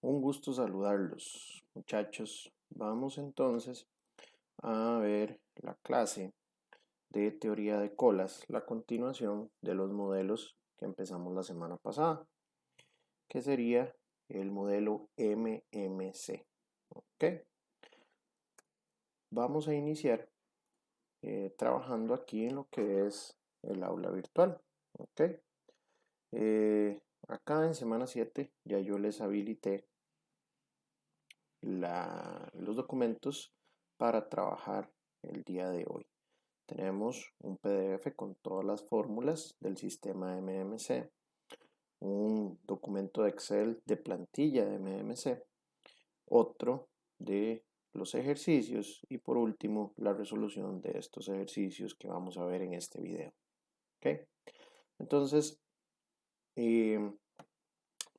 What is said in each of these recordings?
Un gusto saludarlos, muchachos. Vamos entonces a ver la clase de teoría de colas, la continuación de los modelos que empezamos la semana pasada, que sería el modelo MMC. ¿Ok? Vamos a iniciar trabajando aquí en lo que es el aula virtual. ¿Ok? Acá en semana 7 ya yo les habilité los documentos para trabajar el día de hoy. Tenemos un PDF con todas las fórmulas del sistema MMC, un documento de Excel de plantilla de MMC, otro de los ejercicios y por último la resolución de estos ejercicios que vamos a ver en este video. ¿Okay? Entonces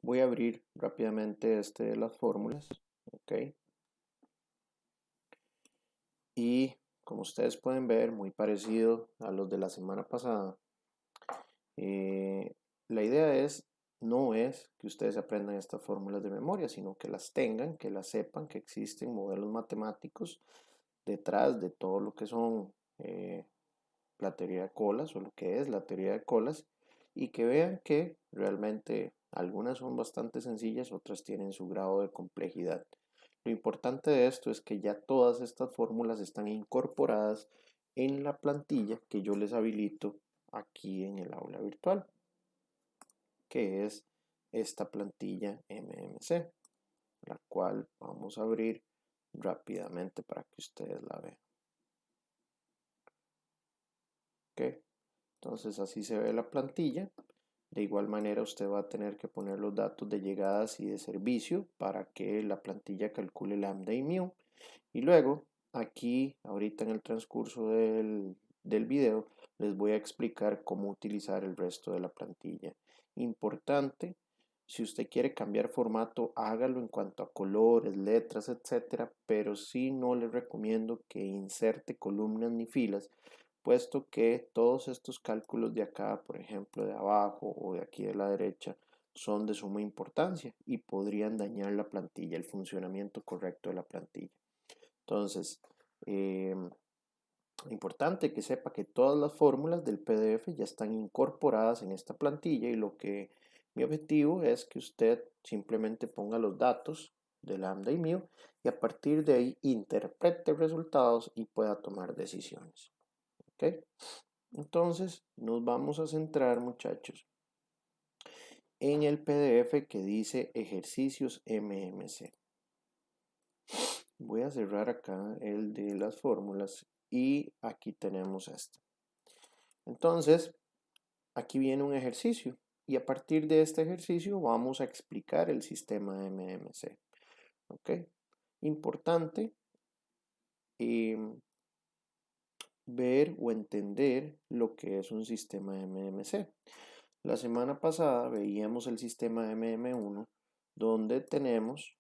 voy a abrir rápidamente de las fórmulas. ¿Okay? Y como ustedes pueden ver, muy parecido a los de la semana pasada. La idea no es que ustedes aprendan estas fórmulas de memoria, sino que las tengan, que las sepan, que existen modelos matemáticos detrás de todo lo que son la teoría de colas o lo que es la teoría de colas y que vean que realmente algunas son bastante sencillas, otras tienen su grado de complejidad. Lo importante de esto es que ya todas estas fórmulas están incorporadas en la plantilla que yo les habilito aquí en el aula virtual, que es esta plantilla MMC, la cual vamos a abrir rápidamente para que ustedes la vean. ¿Okay? Entonces así se ve la plantilla. De igual manera usted va a tener que poner los datos de llegadas y de servicio para que la plantilla calcule lambda y mu. Y luego aquí ahorita en el transcurso del video les voy a explicar cómo utilizar el resto de la plantilla. Importante, si usted quiere cambiar formato, hágalo en cuanto a colores, letras, etcétera, pero sí no le recomiendo que inserte columnas ni filas, puesto que todos estos cálculos de acá, por ejemplo de abajo o de aquí de la derecha, son de suma importancia y podrían dañar la plantilla, el funcionamiento correcto de la plantilla. Entonces, importante que sepa que todas las fórmulas del PDF ya están incorporadas en esta plantilla y mi objetivo es que usted simplemente ponga los datos de lambda y mu y a partir de ahí interprete resultados y pueda tomar decisiones. ¿Ok? Entonces nos vamos a centrar, muchachos, en el PDF que dice ejercicios MMC. Voy a cerrar acá el de las fórmulas y aquí tenemos esto. Entonces, aquí viene un ejercicio y a partir de este ejercicio vamos a explicar el sistema MMC. ¿Ok? Importante ver o entender lo que es un sistema MMC. La semana pasada veíamos el sistema MM1 donde tenemos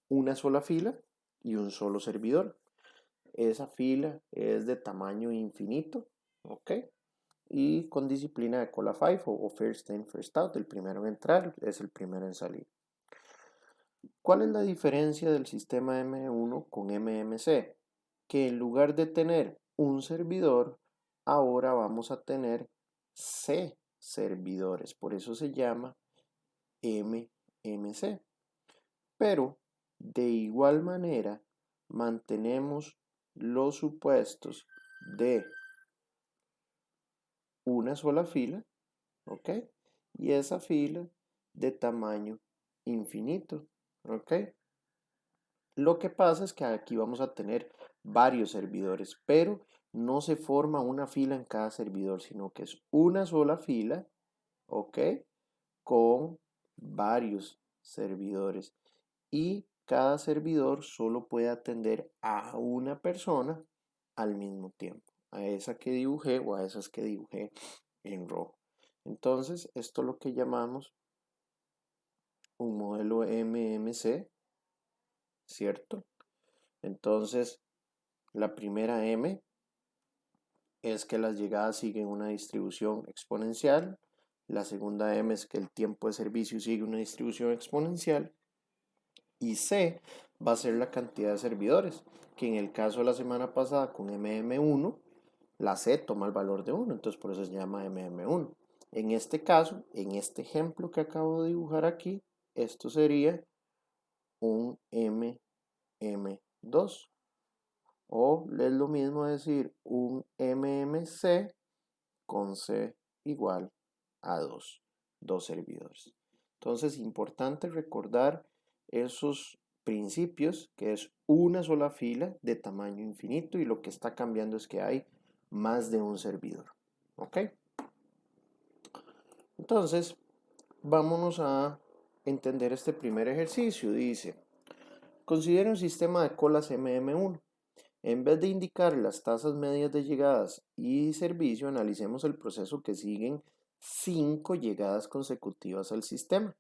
una sola fila y un solo servidor. Esa fila es de tamaño infinito, ¿ok? Y con disciplina de cola 5 o first in, first out. El primero en entrar es el primero en salir. ¿Cuál es la diferencia del sistema M1 con MMC? Que en lugar de tener un servidor, ahora vamos a tener C servidores. Por eso se llama MMC. Pero de igual manera mantenemos los supuestos de una sola fila, ¿ok? Y esa fila de tamaño infinito, ¿ok? Lo que pasa es que aquí vamos a tener varios servidores, pero no se forma una fila en cada servidor, sino que es una sola fila, ¿ok? Con varios servidores. Y cada servidor solo puede atender a una persona al mismo tiempo, a esa que dibujé o a esas que dibujé en rojo. Entonces, esto es lo que llamamos un modelo MMC, ¿cierto? Entonces, la primera M es que las llegadas siguen una distribución exponencial. La segunda M es que el tiempo de servicio sigue una distribución exponencial. Y C va a ser la cantidad de servidores, que en el caso de la semana pasada con MM1, la C toma el valor de 1, entonces por eso se llama MM1. En este caso, en este ejemplo que acabo de dibujar aquí, esto sería un MM2. O es lo mismo decir un MMC con C igual a 2 servidores. Entonces, importante recordar esos principios, que es una sola fila de tamaño infinito y lo que está cambiando es que hay más de un servidor. ¿Ok? Entonces, vámonos a entender este primer ejercicio. Dice, considera un sistema de colas MM1. En vez de indicar las tasas medias de llegadas y servicio, analicemos el proceso que siguen 5 llegadas consecutivas al sistema.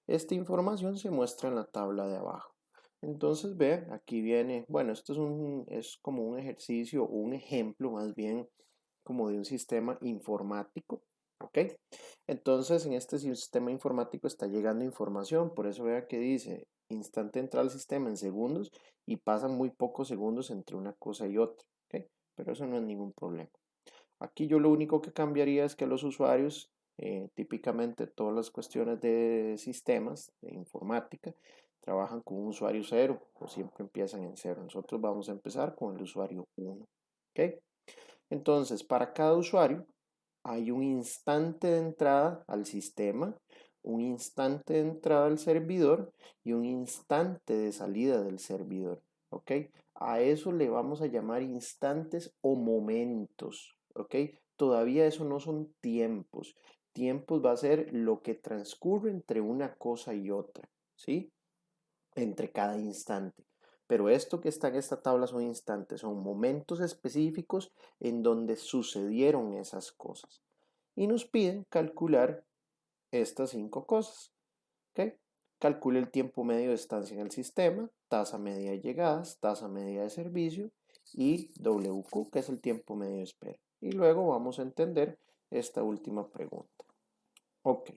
Esta información se muestra en la tabla de abajo. Entonces, vean, aquí viene, bueno, esto es como un ejercicio, un ejemplo más bien como de un sistema informático, ¿ok? Entonces, en este sistema informático está llegando información, por eso vean que dice instante entra al sistema en segundos y pasan muy pocos segundos entre una cosa y otra, ¿ok? Pero eso no es ningún problema. Aquí yo lo único que cambiaría es que los usuarios, típicamente todas las cuestiones de sistemas, de informática, trabajan con un usuario 0 o siempre empiezan en 0. Nosotros vamos a empezar con el usuario 1, ¿ok? Entonces, para cada usuario hay un instante de entrada al sistema, un instante de entrada al servidor y un instante de salida del servidor, ¿ok? A eso le vamos a llamar instantes o momentos, ¿ok? Todavía eso no son tiempos. Tiempos va a ser lo que transcurre entre una cosa y otra, ¿sí? Entre cada instante. Pero esto que está en esta tabla son instantes, son momentos específicos en donde sucedieron esas cosas. Y nos piden calcular estas 5 cosas. ¿Okay? Calcule el tiempo medio de estancia en el sistema, tasa media de llegadas, tasa media de servicio y WQ, que es el tiempo medio de espera. Y luego vamos a entender esta última pregunta. Ok,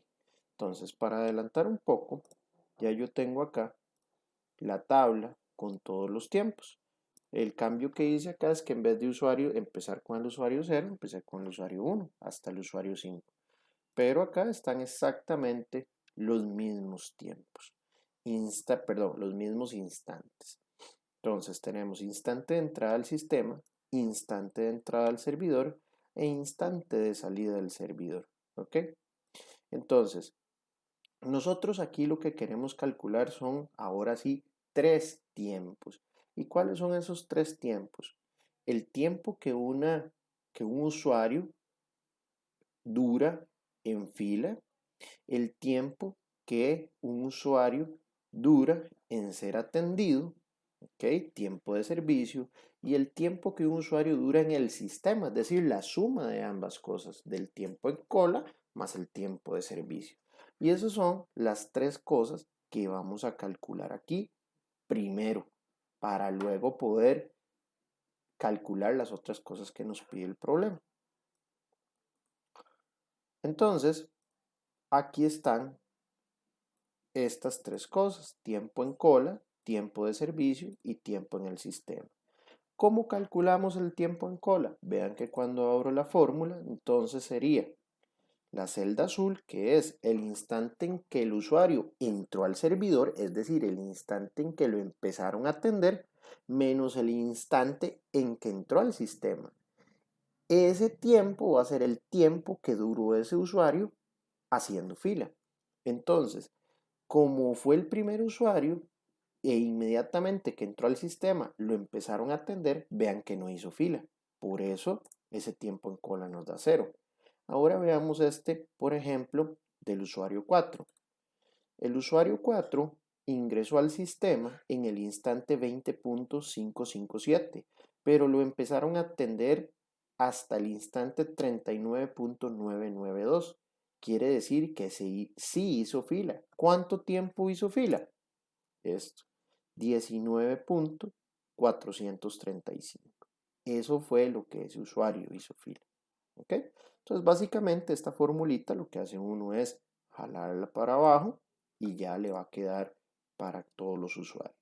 entonces para adelantar un poco, ya yo tengo acá la tabla con todos los tiempos. El cambio que hice acá es que en vez de usuario, empezar con el usuario 0, empecé con el usuario 1 hasta el usuario 5. Pero acá están exactamente los mismos tiempos. Los mismos instantes. Entonces tenemos instante de entrada al sistema, instante de entrada al servidor e instante de salida del servidor. ¿Ok? Entonces, nosotros aquí lo que queremos calcular son, ahora sí, 3 tiempos. ¿Y cuáles son esos 3 tiempos? El tiempo que un usuario dura en fila, el tiempo que un usuario dura en ser atendido, ¿ok? Tiempo de servicio, y el tiempo que un usuario dura en el sistema, es decir, la suma de ambas cosas, del tiempo en cola más el tiempo de servicio. Y esas son las 3 cosas que vamos a calcular aquí primero, para luego poder calcular las otras cosas que nos pide el problema. Entonces, aquí están estas 3 cosas: tiempo en cola, tiempo de servicio y tiempo en el sistema. ¿Cómo calculamos el tiempo en cola? Vean que cuando abro la fórmula, entonces sería la celda azul, que es el instante en que el usuario entró al servidor, es decir, el instante en que lo empezaron a atender, menos el instante en que entró al sistema. Ese tiempo va a ser el tiempo que duró ese usuario haciendo fila. Entonces, como fue el primer usuario e inmediatamente que entró al sistema lo empezaron a atender, vean que no hizo fila. Por eso ese tiempo en cola nos da 0. Ahora veamos este, por ejemplo, del usuario 4. El usuario 4 ingresó al sistema en el instante 20.557, pero lo empezaron a atender hasta el instante 39.992. Quiere decir que sí hizo fila. ¿Cuánto tiempo hizo fila? Esto, 19.435. Eso fue lo que ese usuario hizo fila. ¿Ok? Entonces, básicamente, esta formulita lo que hace uno es jalarla para abajo y ya le va a quedar para todos los usuarios.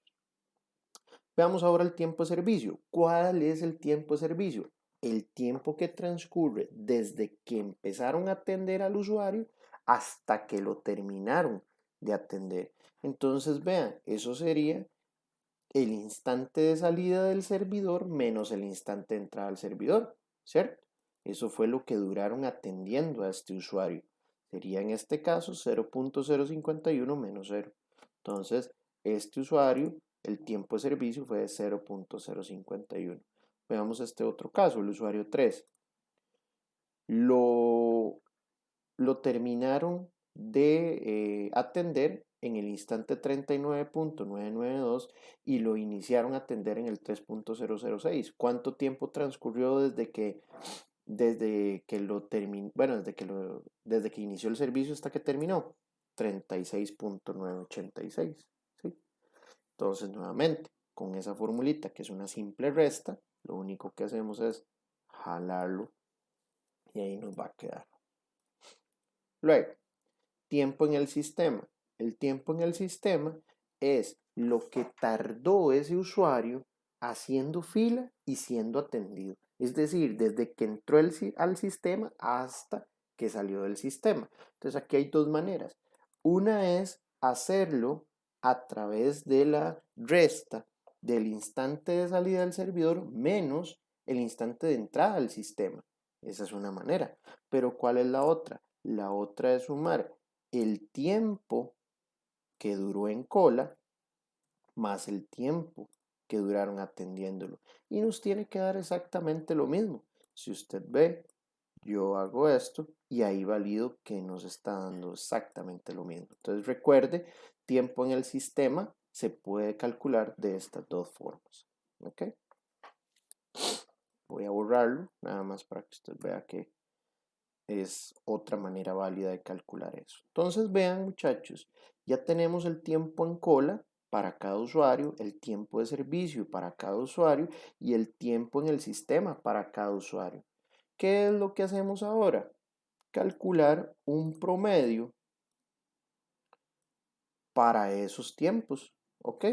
Veamos ahora el tiempo de servicio. ¿Cuál es el tiempo de servicio? El tiempo que transcurre desde que empezaron a atender al usuario hasta que lo terminaron de atender. Entonces, vean, eso sería el instante de salida del servidor menos el instante de entrada al servidor, ¿cierto? Eso fue lo que duraron atendiendo a este usuario. Sería en este caso 0.051 menos 0. Entonces, este usuario, el tiempo de servicio fue de 0.051. Veamos este otro caso, el usuario 3. Lo terminaron de atender en el instante 39.992 y lo iniciaron a atender en el 3.006. ¿Cuánto tiempo transcurrió desde que lo terminó, bueno, desde que inició el servicio hasta que terminó? 36.986, ¿sí? Entonces, nuevamente, con esa formulita que es una simple resta, lo único que hacemos es jalarlo y ahí nos va a quedar. Luego, tiempo en el sistema. El tiempo en el sistema es lo que tardó ese usuario haciendo fila y siendo atendido. Es decir, desde que entró al sistema hasta que salió del sistema. Entonces aquí hay dos maneras. Una es hacerlo a través de la resta del instante de salida del servidor menos el instante de entrada al sistema. Esa es una manera. Pero ¿cuál es la otra? La otra es sumar el tiempo que duró en cola más el tiempo que duraron atendiéndolo. Y nos tiene que dar exactamente lo mismo. Si usted ve, yo hago esto y ahí valido que nos está dando exactamente lo mismo. Entonces recuerde, tiempo en el sistema se puede calcular de estas dos formas. ¿Ok? Voy a borrarlo, nada más para que usted vea que es otra manera válida de calcular eso. Entonces vean, muchachos, ya tenemos el tiempo en cola para cada usuario, el tiempo de servicio para cada usuario y el tiempo en el sistema para cada usuario. ¿Qué es lo que hacemos ahora? Calcular un promedio para esos tiempos, ¿ok?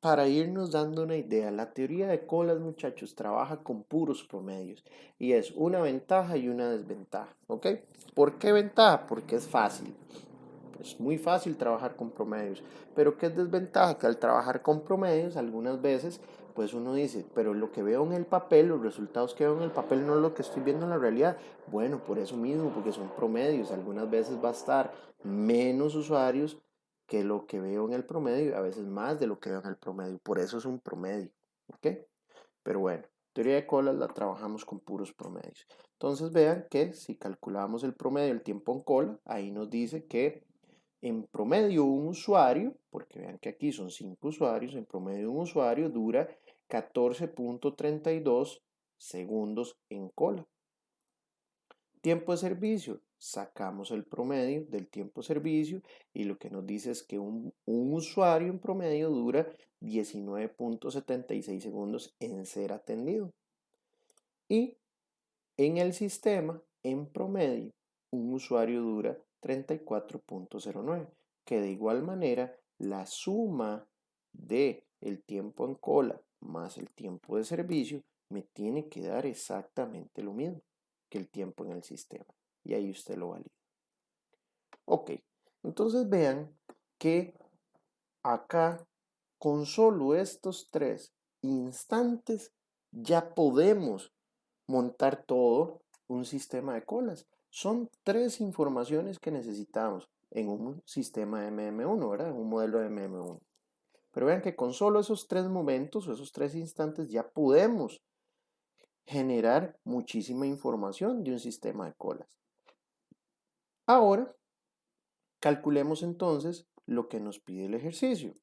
Para irnos dando una idea, la teoría de colas, muchachos, trabaja con puros promedios y es una ventaja y una desventaja, ¿ok? ¿Por qué ventaja? Porque es fácil. Es muy fácil trabajar con promedios, pero ¿qué es desventaja? Que al trabajar con promedios algunas veces pues uno dice, pero lo que veo en el papel, los resultados que veo en el papel no es lo que estoy viendo en la realidad. Bueno, por eso mismo, porque son promedios, algunas veces va a estar menos usuarios que lo que veo en el promedio y a veces más de lo que veo en el promedio, por eso es un promedio, ¿ok? Pero bueno, teoría de colas la trabajamos con puros promedios. Entonces vean que si calculamos el promedio del tiempo en cola, ahí nos dice que en promedio un usuario, porque vean que aquí son 5 usuarios, en promedio un usuario dura 14.32 segundos en cola. Tiempo de servicio, sacamos el promedio del tiempo de servicio y lo que nos dice es que un usuario en promedio dura 19.76 segundos en ser atendido. Y en el sistema, en promedio, un usuario dura 34.09, que de igual manera la suma de el tiempo en cola más el tiempo de servicio me tiene que dar exactamente lo mismo que el tiempo en el sistema. Y ahí usted lo valida. Ok, entonces vean que acá con solo estos 3 instantes ya podemos montar todo un sistema de colas. Son 3 informaciones que necesitamos en un sistema de MM1, ¿verdad? En un modelo de MM1. Pero vean que con solo esos 3 momentos o esos 3 instantes ya podemos generar muchísima información de un sistema de colas. Ahora, calculemos entonces lo que nos pide el ejercicio.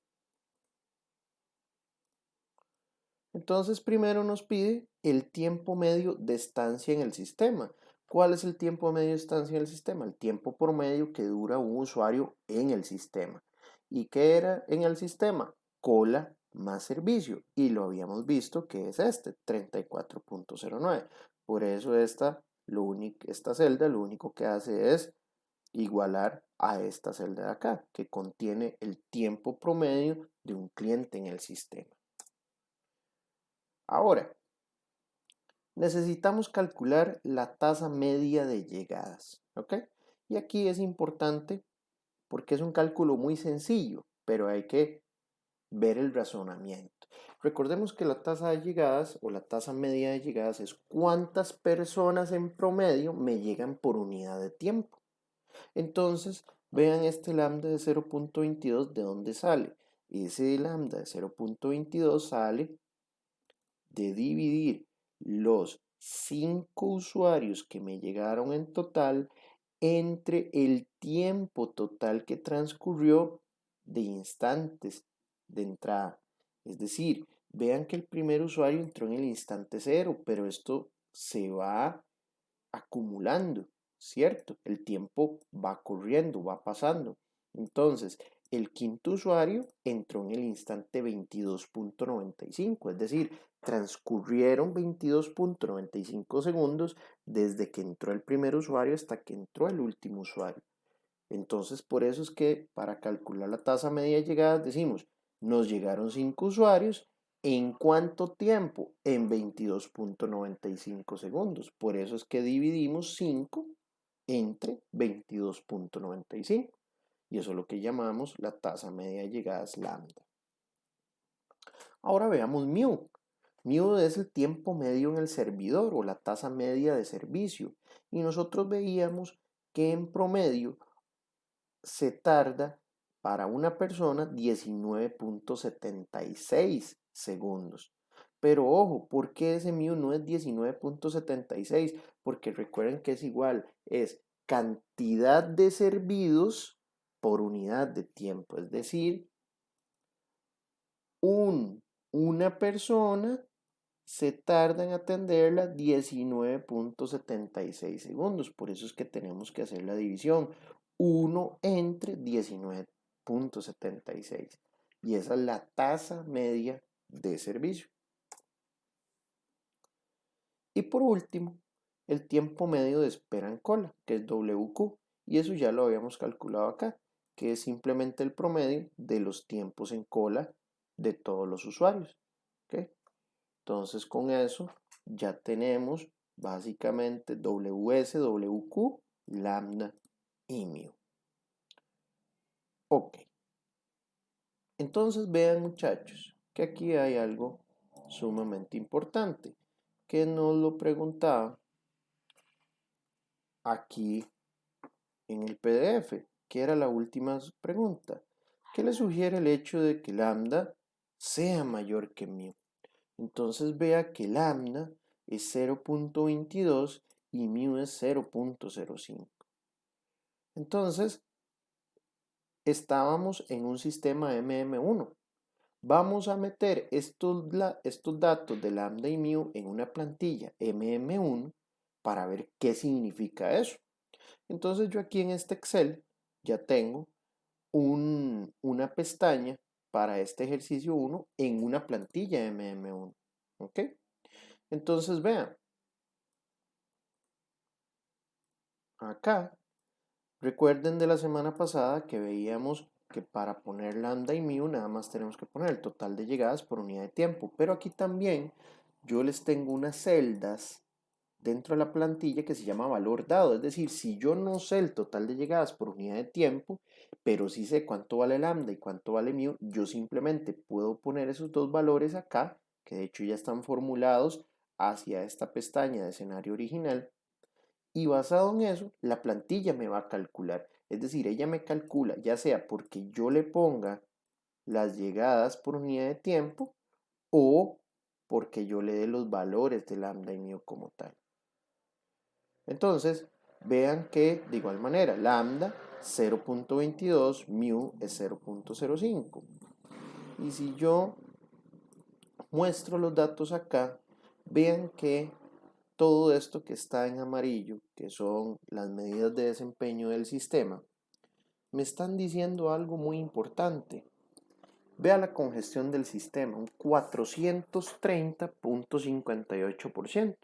Entonces, primero nos pide el tiempo medio de estancia en el sistema. ¿Cuál es el tiempo medio de estancia en el sistema? El tiempo promedio que dura un usuario en el sistema. ¿Y qué era en el sistema? Cola más servicio. Y lo habíamos visto que es este, 34.09. Por eso esta celda lo único que hace es igualar a esta celda de acá, que contiene el tiempo promedio de un cliente en el sistema. Ahora, necesitamos calcular la tasa media de llegadas, ¿ok? Y aquí es importante porque es un cálculo muy sencillo, pero hay que ver el razonamiento. Recordemos que la tasa de llegadas o la tasa media de llegadas es cuántas personas en promedio me llegan por unidad de tiempo. Entonces, vean este lambda de 0.22 de dónde sale. Ese lambda de 0.22 sale de dividir los 5 usuarios que me llegaron en total entre el tiempo total que transcurrió de instantes de entrada. Es decir, vean que el primer usuario entró en el instante 0, pero esto se va acumulando, ¿cierto? El tiempo va corriendo, va pasando. Entonces, el quinto usuario entró en el instante 22.95, es decir, transcurrieron 22.95 segundos desde que entró el primer usuario hasta que entró el último usuario. Entonces, por eso es que para calcular la tasa media de llegadas decimos, nos llegaron 5 usuarios, ¿en cuánto tiempo? En 22.95 segundos. Por eso es que dividimos 5 entre 22.95. Y eso es lo que llamamos la tasa media de llegadas lambda. Ahora veamos mu. Mu es el tiempo medio en el servidor o la tasa media de servicio. Y nosotros veíamos que en promedio se tarda para una persona 19.76 segundos. Pero ojo, ¿por qué ese mu no es 19.76? Porque recuerden que es igual, es cantidad de servidos por unidad de tiempo. Es decir, una persona se tarda en atenderla 19.76 segundos. Por eso es que tenemos que hacer la división. 1 entre 19.76. Y esa es la tasa media de servicio. Y por último, el tiempo medio de espera en cola, que es WQ. Y eso ya lo habíamos calculado acá, que es simplemente el promedio de los tiempos en cola de todos los usuarios. ¿Okay? Entonces con eso ya tenemos básicamente WS, WQ, lambda y mu. Ok. Entonces vean muchachos que aquí hay algo sumamente importante que nos lo preguntaba aquí en el PDF, que era la última pregunta, que le sugiere el hecho de que lambda sea mayor que mu. Entonces vea que lambda es 0.22 y mu es 0.05. Entonces, estábamos en un sistema MM1. Vamos a meter estos datos de lambda y mu en una plantilla MM1 para ver qué significa eso. Entonces yo aquí en este Excel ya tengo una pestaña para este ejercicio 1 en una plantilla MM1. ¿Ok? Entonces vean, acá, recuerden de la semana pasada que veíamos que para poner lambda y mu nada más tenemos que poner el total de llegadas por unidad de tiempo. Pero aquí también yo les tengo unas celdas dentro de la plantilla que se llama valor dado. Es decir, si yo no sé el total de llegadas por unidad de tiempo, pero sí sé cuánto vale lambda y cuánto vale mu, yo simplemente puedo poner esos dos valores acá, que de hecho ya están formulados hacia esta pestaña de escenario original. Y basado en eso, la plantilla me va a calcular. Es decir, ella me calcula, ya sea porque yo le ponga las llegadas por unidad de tiempo o porque yo le dé los valores de lambda y mu como tal. Entonces, vean que de igual manera, lambda 0.22, mu es 0.05. Y si yo muestro los datos acá, vean que todo esto que está en amarillo, que son las medidas de desempeño del sistema, me están diciendo algo muy importante. Vea la congestión del sistema, un 430.58%.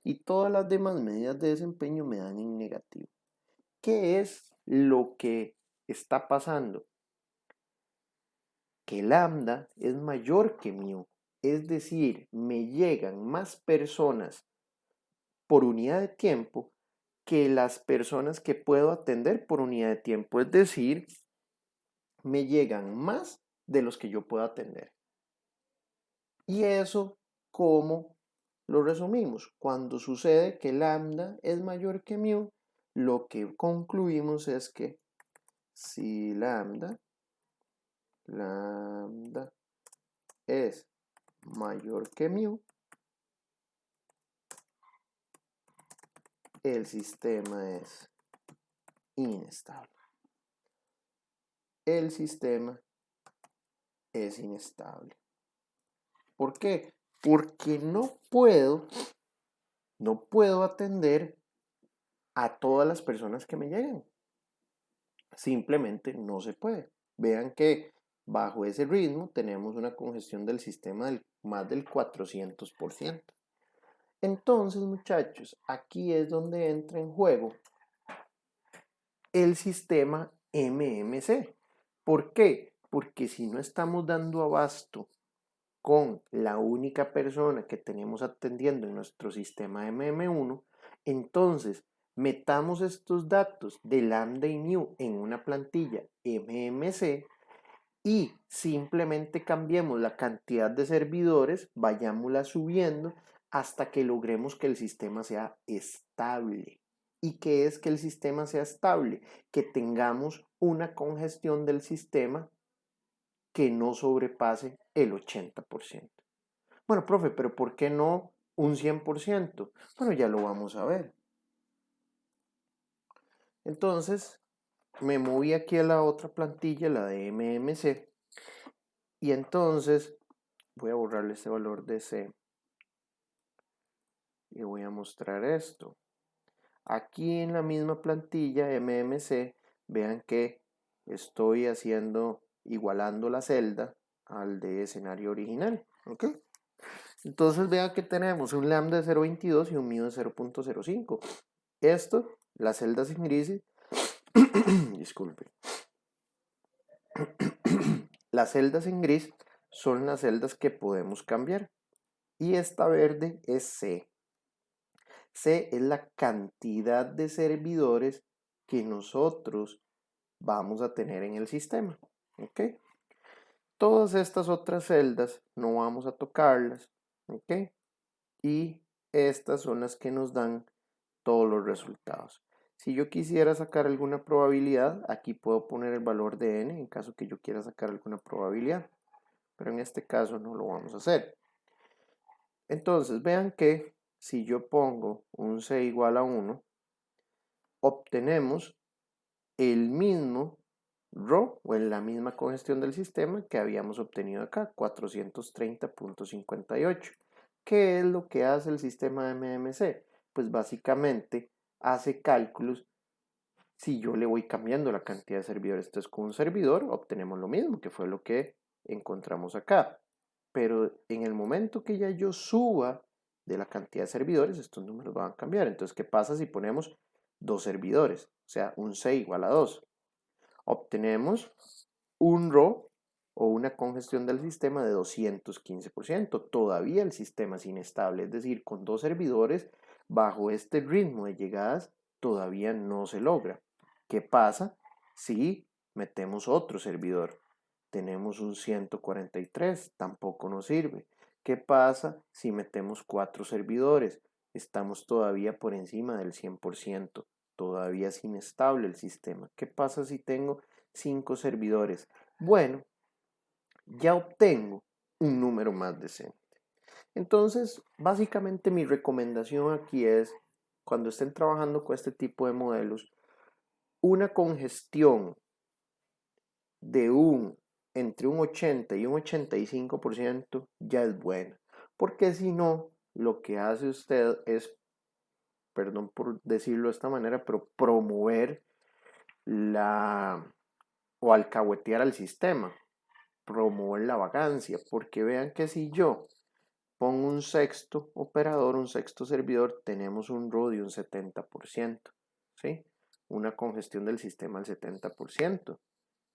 Y todas las demás medidas de desempeño me dan en negativo. ¿Qué es lo que está pasando, que lambda es mayor que mu, es decir, me llegan más personas por unidad de tiempo que las personas que puedo atender por unidad de tiempo, es decir, me llegan más de los que yo puedo atender. Y eso, ¿cómo lo resumimos? Cuando sucede que lambda es mayor que mu, lo que concluimos es que si lambda es mayor que mu, el sistema es inestable. El sistema es inestable. ¿Por qué? Porque no puedo atender a todas las personas que me llegan. Simplemente no se puede. Vean que bajo ese ritmo tenemos una congestión del sistema del más del 400%. Entonces, muchachos, aquí es donde entra en juego el sistema MMC. ¿Por qué? Porque si no estamos dando abasto con la única persona que tenemos atendiendo en nuestro sistema MM1, entonces metamos estos datos de lambda y mu en una plantilla MMC y simplemente cambiemos la cantidad de servidores, vayámosla subiendo hasta que logremos que el sistema sea estable. ¿Y qué es que el sistema sea estable? Que tengamos una congestión del sistema que no sobrepase el 80%. Bueno, profe, pero ¿por qué no un 100%? Bueno, ya lo vamos a ver. Entonces, me moví aquí a la otra plantilla, la de MMC, y entonces voy a borrarle este valor de C y voy a mostrar esto. Aquí en la misma plantilla MMC, vean que estoy igualando la celda al de escenario original, ¿ok? Entonces vean que tenemos un lambda de 0.22 y un mu de 0.05. Esto, las celdas en gris, disculpe, las celdas en gris son las celdas que podemos cambiar. Y esta verde es C. C es la cantidad de servidores que nosotros vamos a tener en el sistema. ¿Ok? Todas estas otras celdas no vamos a tocarlas. ¿Ok? Y estas son las que nos dan todos los resultados. Si yo quisiera sacar alguna probabilidad, aquí puedo poner el valor de n en caso que yo quiera sacar alguna probabilidad. Pero en este caso no lo vamos a hacer. Entonces vean que si yo pongo un C igual a 1, obtenemos el mismo RO o en la misma congestión del sistema que habíamos obtenido acá, 430.58. ¿Qué es lo que hace el sistema de MMC? Pues básicamente hace cálculos si yo le voy cambiando la cantidad de servidores. Entonces con un servidor obtenemos lo mismo, que fue lo que encontramos acá. Pero en el momento que ya yo suba de la cantidad de servidores, estos números van a cambiar. Entonces, ¿qué pasa si ponemos dos servidores? O sea, un C igual a 2. Obtenemos un RO o una congestión del sistema de 215%. Todavía el sistema es inestable, es decir, con dos servidores bajo este ritmo de llegadas todavía no se logra. ¿Qué pasa si metemos otro servidor? Tenemos un 143, tampoco nos sirve. ¿Qué pasa si metemos 4 servidores? Estamos todavía por encima del 100%, todavía es inestable el sistema. ¿Qué pasa si tengo 5 servidores? Bueno, ya obtengo un número más decente. Entonces, básicamente mi recomendación aquí es, cuando estén trabajando con este tipo de modelos, una congestión de entre un 80 y un 85% ya es buena. Porque si no, lo que hace usted es, perdón por decirlo de esta manera, pero promover o alcahuetear al sistema, promover la vagancia, porque vean que si yo pongo un sexto operador, un sexto servidor, tenemos un RO de un 70%, ¿sí? una congestión del sistema al 70%.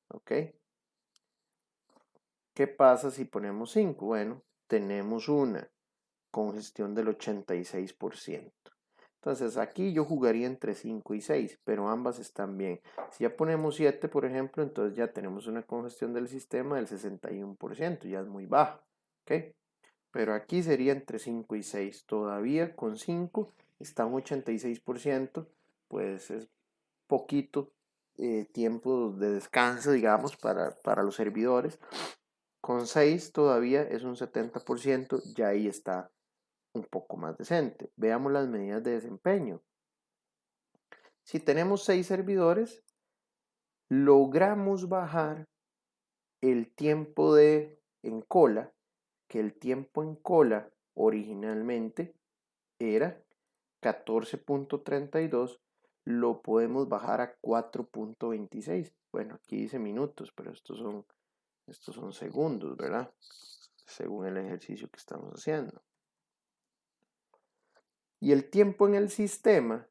¿Ok? ¿Qué pasa si ponemos 5? Bueno, tenemos una congestión del 86%. Entonces aquí yo jugaría entre 5 y 6, pero ambas están bien. Si ya ponemos 7, por ejemplo, entonces ya tenemos una congestión del sistema del 61%, ya es muy baja. ¿Ok? Pero aquí sería entre 5 y 6. Todavía con 5 está un 86%, pues es poquito tiempo de descanso, digamos, para los servidores. Con 6 todavía es un 70%, ya ahí está un poco más decente. Veamos las medidas de desempeño. Si tenemos 6 servidores, logramos bajar el tiempo en cola, que el tiempo en cola originalmente era 14.32, lo podemos bajar a 4.26. Bueno, aquí dice minutos, pero estos son segundos, ¿verdad? Según el ejercicio que estamos haciendo. Y el tiempo en el sistema,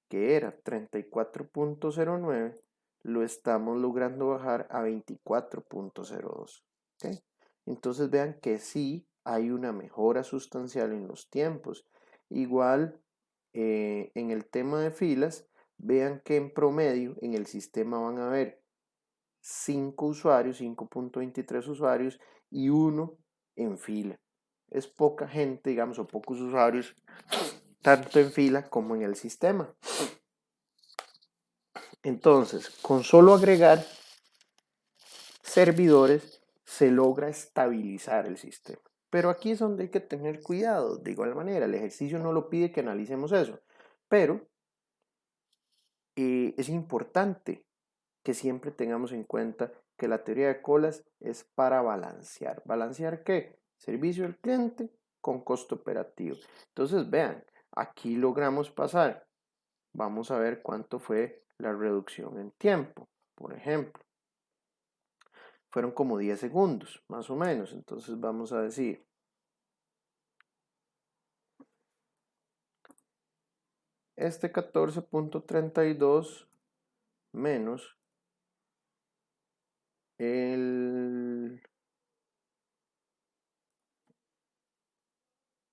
que era 34.09, lo estamos logrando bajar a 24.02. ¿Okay? Entonces vean que sí hay una mejora sustancial en los tiempos. Igual en el tema de filas, vean que en promedio en el sistema van a haber 5 usuarios, 5.23 usuarios y uno en fila. Es poca gente, digamos, o pocos usuarios, tanto en fila como en el sistema. Entonces, con solo agregar servidores se logra estabilizar el sistema. Pero aquí es donde hay que tener cuidado. De igual manera, el ejercicio no lo pide que analicemos eso. Pero es importante que siempre tengamos en cuenta que la teoría de colas es para balancear. ¿Balancear qué? Servicio al cliente con costo operativo. Entonces, vean, aquí logramos pasar. Vamos a ver cuánto fue la reducción en tiempo. Por ejemplo, fueron como 10 segundos, más o menos. Entonces vamos a decir, este 14.32 menos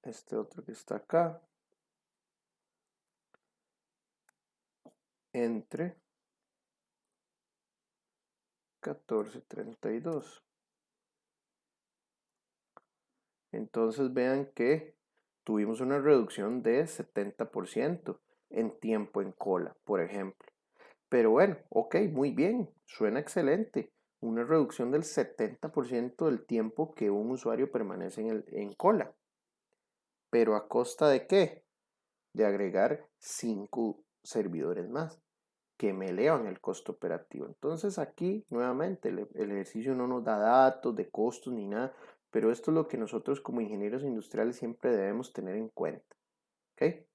este otro que está acá, entre 14.32. Entonces vean que tuvimos una reducción de 70% en tiempo en cola, por ejemplo. Pero bueno, ok, muy bien, suena excelente. Una reducción del 70% del tiempo que un usuario permanece en cola. ¿Pero a costa de qué? De agregar 5 servidores más que me elevan el costo operativo. Entonces aquí nuevamente el ejercicio no nos da datos de costos ni nada, pero esto es lo que nosotros como ingenieros industriales siempre debemos tener en cuenta. ¿Ok?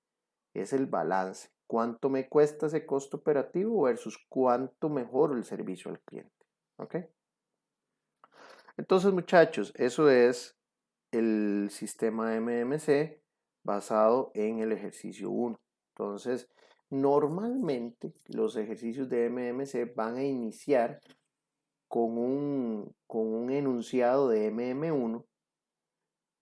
Es el balance. ¿Cuánto me cuesta ese costo operativo versus cuánto mejoro el servicio al cliente? ¿Ok? Entonces muchachos, eso es el sistema MMC basado en el ejercicio 1. Entonces, normalmente los ejercicios de MMC van a iniciar con un enunciado de MM1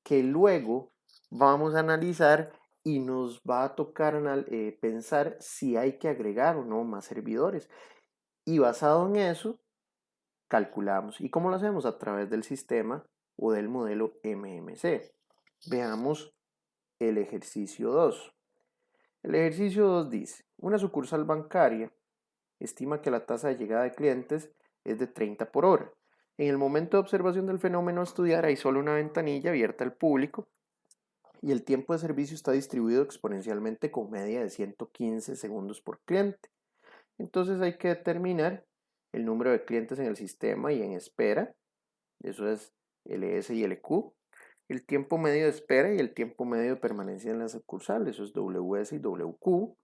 que luego vamos a analizar y nos va a tocar pensar si hay que agregar o no más servidores. Y basado en eso, calculamos. ¿Y cómo lo hacemos? A través del sistema o del modelo MMC. Veamos el ejercicio 2. El ejercicio 2 dice, una sucursal bancaria estima que la tasa de llegada de clientes es de 30 por hora. En el momento de observación del fenómeno a estudiar hay solo una ventanilla abierta al público y el tiempo de servicio está distribuido exponencialmente con media de 115 segundos por cliente. Entonces hay que determinar el número de clientes en el sistema y en espera, eso es LS y LQ, el tiempo medio de espera y el tiempo medio de permanencia en la sucursal, eso es WS y WQ.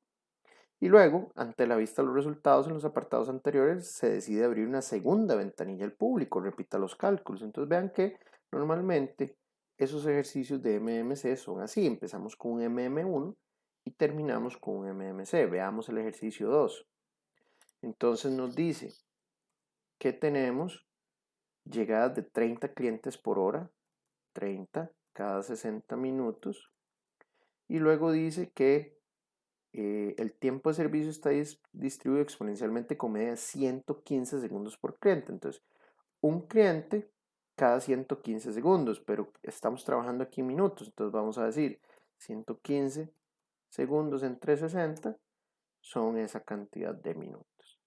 Y luego, ante la vista de los resultados en los apartados anteriores, se decide abrir una segunda ventanilla al público, repita los cálculos. Entonces vean que normalmente esos ejercicios de MMC son así, empezamos con un MM1 y terminamos con un MMC. Veamos el ejercicio 2. Entonces nos dice que tenemos llegadas de 30 clientes por hora, 30 cada 60 minutos. Y luego dice que el tiempo de servicio está distribuido exponencialmente con media de 115 segundos por cliente. Entonces, un cliente cada 115 segundos, pero estamos trabajando aquí en minutos. Entonces vamos a decir 115 segundos entre 60 son esa cantidad de minutos.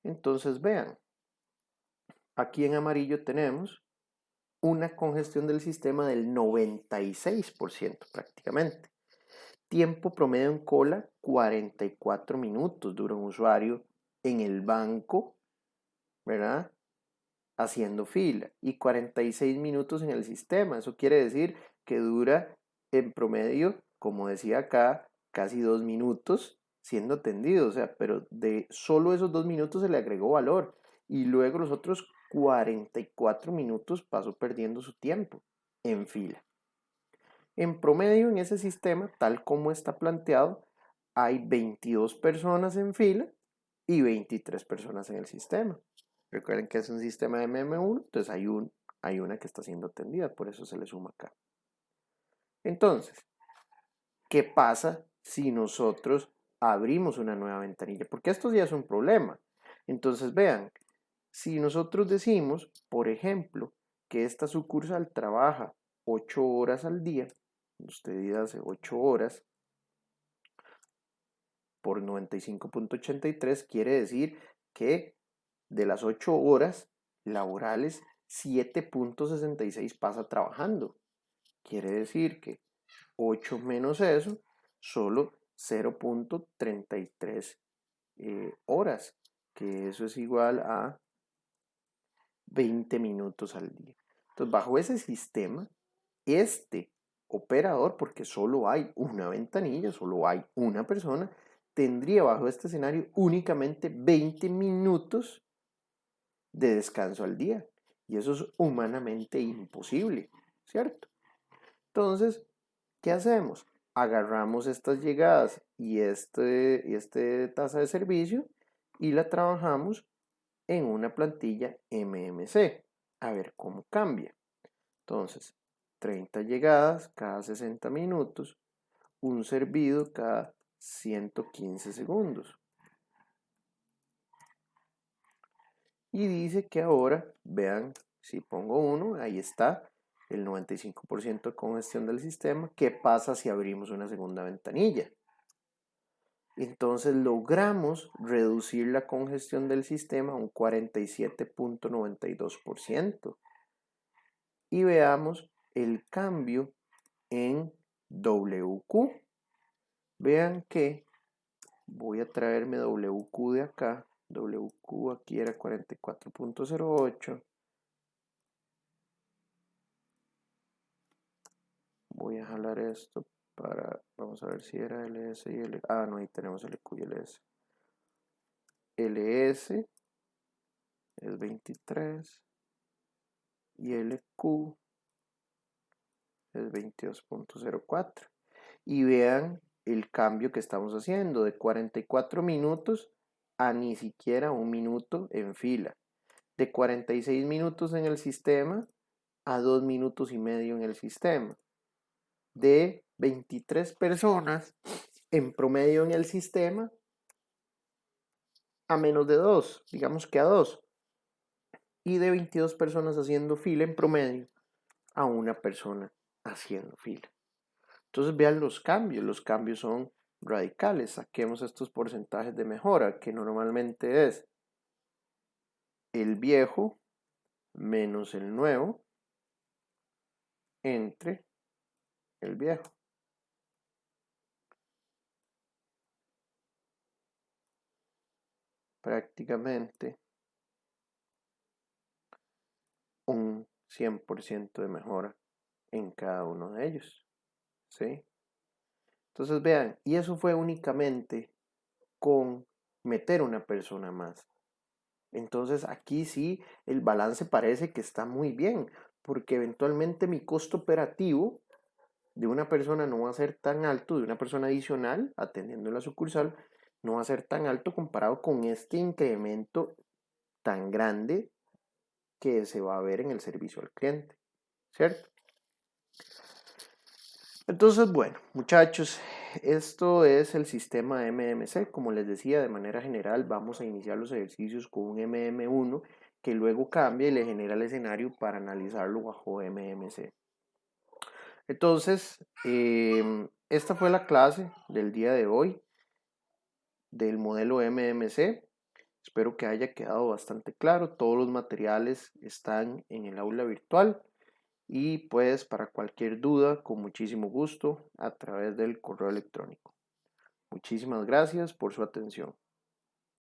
Entonces vean, aquí en amarillo tenemos una congestión del sistema del 96% prácticamente. Tiempo promedio en cola, 44 minutos dura un usuario en el banco, ¿verdad? Haciendo fila y 46 minutos en el sistema. Eso quiere decir que dura en promedio, como decía acá, casi 2 minutos siendo atendido. O sea, pero de solo esos 2 minutos se le agregó valor y luego los otros 44 minutos pasó perdiendo su tiempo en fila. En promedio, en ese sistema, tal como está planteado, hay 22 personas en fila y 23 personas en el sistema. Recuerden que es un sistema de MM1, entonces hay una que está siendo atendida, por eso se le suma acá. Entonces, ¿qué pasa si nosotros abrimos una nueva ventanilla? Porque esto ya es un problema. Entonces, vean, si nosotros decimos, por ejemplo, que esta sucursal trabaja 8 horas al día, usted hace 8 horas por 95.83, quiere decir que de las 8 horas laborales, 7.66 pasa trabajando. Quiere decir que 8 menos eso, solo 0.33 horas, que eso es igual a 20 minutos al día. Entonces, bajo ese sistema, este operador, porque solo hay una ventanilla, solo hay una persona, tendría bajo este escenario únicamente 20 minutos de descanso al día. Y eso es humanamente imposible, ¿cierto? Entonces, ¿qué hacemos? Agarramos estas llegadas y este tasa de servicio y la trabajamos en una plantilla MMC. A ver cómo cambia. Entonces, 30 llegadas cada 60 minutos, un servido cada 115 segundos. Y dice que ahora, vean, si pongo 1, ahí está el 95% de congestión del sistema. ¿Qué pasa si abrimos una segunda ventanilla? Entonces logramos reducir la congestión del sistema a un 47.92%. Y veamos el cambio en WQ. Vean que voy a traerme WQ de acá. WQ aquí era 44.08. Voy a jalar esto para, vamos a ver si era LS y LS. Ah, no, ahí tenemos LQ y LS. LS es 23 y LQ es 22.04. Y vean el cambio que estamos haciendo de 44 minutos a ni siquiera un minuto en fila. De 46 minutos en el sistema a 2 minutos y medio en el sistema. De 23 personas en promedio en el sistema a menos de 2, digamos que a 2. Y de 22 personas haciendo fila en promedio a una persona haciendo fila. Entonces vean los cambios son radicales. Saquemos estos porcentajes de mejora, que normalmente es el viejo menos el nuevo entre el viejo. Prácticamente un 100% de mejora en cada uno de ellos. ¿Sí? Entonces vean, y eso fue únicamente con meter una persona más. Entonces aquí sí el balance parece que está muy bien, porque eventualmente mi costo operativo de una persona no va a ser tan alto, de una persona adicional atendiendo la sucursal, no va a ser tan alto comparado con este incremento tan grande que se va a ver en el servicio al cliente, ¿cierto? Entonces, bueno, muchachos, esto es el sistema MMC. Como les decía, de manera general vamos a iniciar los ejercicios con un MM1 que luego cambia y le genera el escenario para analizarlo bajo MMC. Entonces, esta fue la clase del día de hoy del modelo MMC. Espero que haya quedado bastante claro. Todos los materiales están en el aula virtual. Y pues para cualquier duda, con muchísimo gusto, a través del correo electrónico. Muchísimas gracias por su atención.